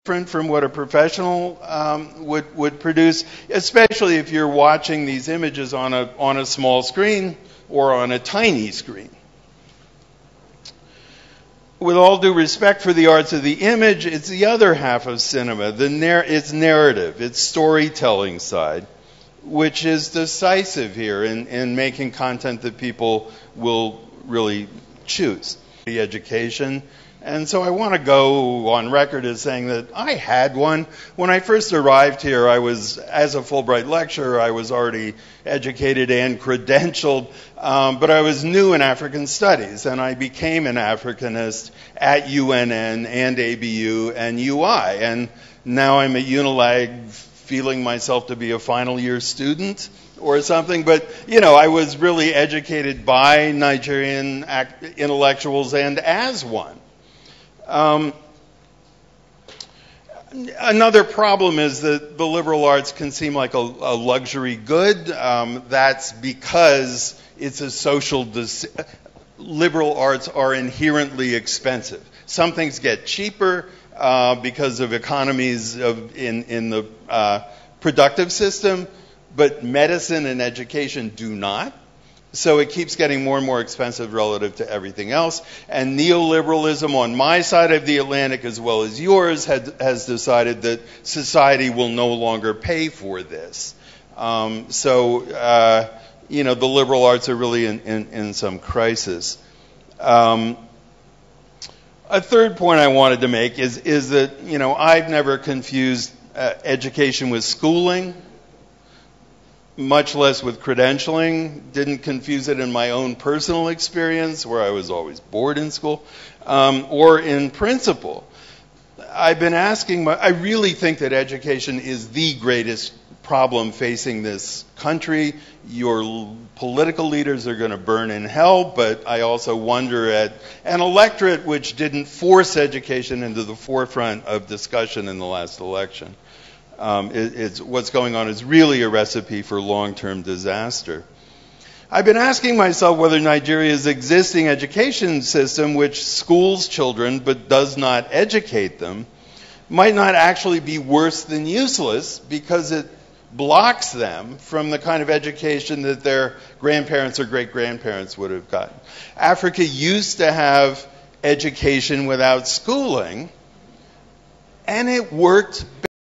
different from what a professional would produce, especially if you're watching these images on a small screen or on a tiny screen. With all due respect for the arts of the image, it's the other half of cinema, its narrative, its storytelling side, which is decisive here in making content that people will really choose. The education. And so I want to go on record as saying that I had one. When I first arrived here, as a Fulbright lecturer, I was already educated and credentialed, but I was new in African studies, and I became an Africanist at UNN and ABU and UI, and now I'm at Unilag feeling myself to be a final year student or something, but I was really educated by Nigerian intellectuals and as one. Another problem is that the liberal arts can seem like a luxury good. That's because it's a social liberal arts are inherently expensive. Some things get cheaper because of economies in the productive system, but medicine and education do not. So it keeps getting more and more expensive relative to everything else. And neoliberalism on my side of the Atlantic, as well as yours, has decided that society will no longer pay for this. The liberal arts are really in some crisis. A third point I wanted to make is that, I've never confused education with schooling, much less with credentialing. Didn't confuse it in my own personal experience, where I was always bored in school, or in principle. I've been asking, I really think that education is the greatest problem facing this country. Your political leaders are going to burn in hell, but I also wonder at an electorate which didn't force education into the forefront of discussion in the last election. What's going on is really a recipe for long-term disaster. I've been asking myself whether Nigeria's existing education system, which schools children but does not educate them, might not actually be worse than useless because it blocks them from the kind of education that their grandparents or great-grandparents would have gotten. Africa used to have education without schooling, and it worked